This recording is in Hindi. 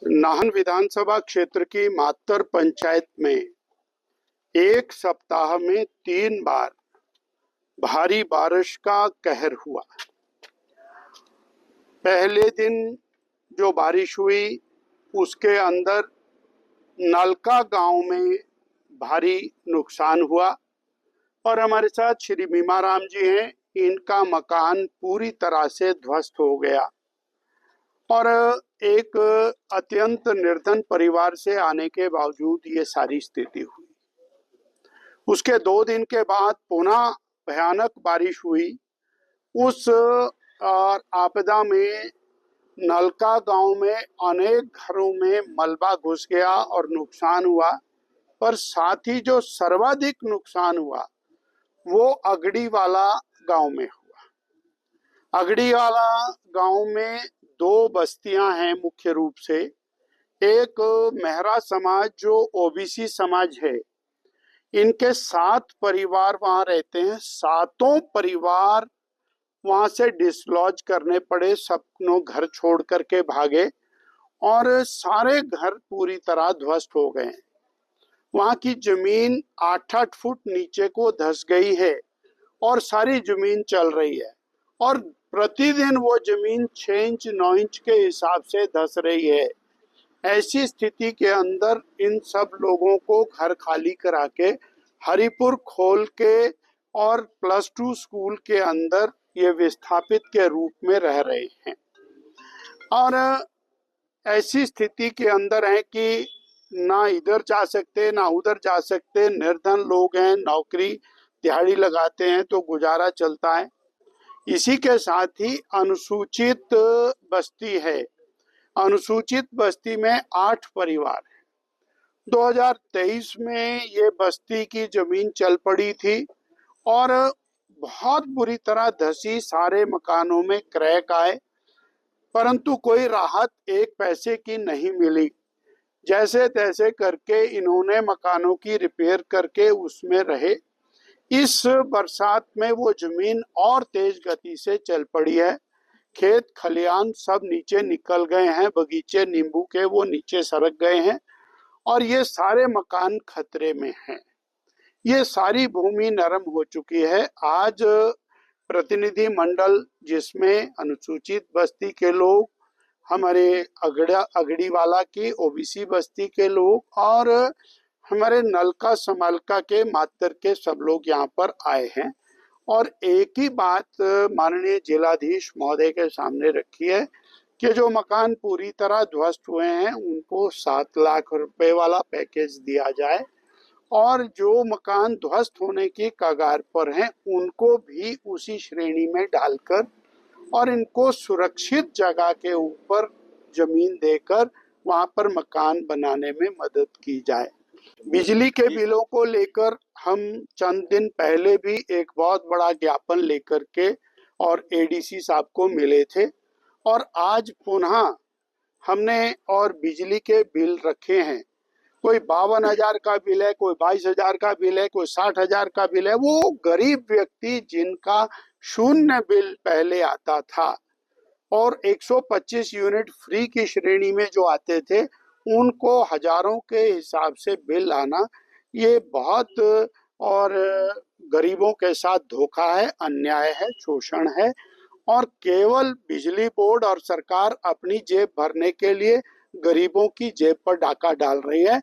नाहन विधानसभा क्षेत्र की मातर पंचायत में एक सप्ताह में 3 बार भारी बारिश का कहर हुआ। पहले दिन जो बारिश हुई उसके अंदर नलका गांव में भारी नुकसान हुआ और हमारे साथ श्री मीमाराम जी हैं। इनका मकान पूरी तरह से ध्वस्त हो गया और एक अत्यंत निर्धन परिवार से आने के बावजूद ये सारी स्थिति हुई। उसके 2 दिन के बाद पुनः भयानक बारिश हुई। उस आपदा में नलका गांव में अनेक घरों में मलबा घुस गया और नुकसान हुआ, पर साथ ही जो सर्वाधिक नुकसान हुआ वो अगड़ी वाला गांव में हुआ। अगड़ी वाला गांव में 2 बस्तियां हैं मुख्य रूप से। एक मेहरा समाज जो ओबीसी समाज है, इनके 7 परिवार वहां रहते हैं। 7 परिवार वहां से डिसलॉज करने पड़े, सबनो घर छोड़ करके भागे और सारे घर पूरी तरह ध्वस्त हो गए। वहां की जमीन 8-8 फुट नीचे को धंस गई है और सारी जमीन चल रही है और प्रतिदिन वो जमीन 6 इंच 9 इंच के हिसाब से धंस रही है। ऐसी स्थिति के अंदर इन सब लोगों को घर खाली करा के हरिपुर खोल के और +2 स्कूल के अंदर ये विस्थापित के रूप में रह रहे हैं और ऐसी स्थिति के अंदर है कि ना इधर जा सकते ना उधर जा सकते। निर्धन लोग हैं, नौकरी दिहाड़ी लगाते हैं तो गुजारा चलता है। इसी के साथ ही अनुसूचित बस्ती है। अनुसूचित बस्ती में 8 परिवार हैं। 2023 में ये बस्ती की जमीन चल पड़ी थी और बहुत बुरी तरह धसी। सारे मकानों में क्रैक आए, परंतु कोई राहत 1 पैसे की नहीं मिली। जैसे तैसे करके इन्होंने मकानों की रिपेयर करके उसमें रहे। इस बरसात में वो जमीन और तेज गति से चल पड़ी है। खेत खलियान सब नीचे निकल गए हैं, बगीचे नींबू के वो नीचे सरक गए हैं और ये सारे मकान खतरे में हैं। ये सारी भूमि नरम हो चुकी है। आज प्रतिनिधि मंडल जिसमें अनुसूचित बस्ती के लोग, हमारे अगड़ी वाला की ओबीसी बस्ती के लोग और हमारे नलका समालका के मातर के सब लोग यहाँ पर आए हैं और एक ही बात माननीय जिलाधीश महोदय के सामने रखी है कि जो मकान पूरी तरह ध्वस्त हुए हैं उनको 7 लाख रुपए वाला पैकेज दिया जाए और जो मकान ध्वस्त होने की कगार पर हैं उनको भी उसी श्रेणी में डालकर और इनको सुरक्षित जगह के ऊपर जमीन देकर वहां पर मकान बनाने में मदद की जाए। बिजली के बिलों को लेकर हम चंद दिन पहले भी एक बहुत बड़ा ज्ञापन लेकर के और एडीसी साहब को मिले थे और आज पुनः हमने और बिजली के बिल रखे हैं। कोई 52,000 का बिल है, कोई 22,000 का बिल है, कोई 60,000 का बिल है। वो गरीब व्यक्ति जिनका 0 बिल पहले आता था और 125 यूनिट फ्री की श्रेणी में जो आते थे उनको हजारों के हिसाब से बिल आना, ये बहुत और गरीबों के साथ धोखा है, अन्याय है, शोषण है और केवल बिजली बोर्ड और सरकार अपनी जेब भरने के लिए गरीबों की जेब पर डाका डाल रही है।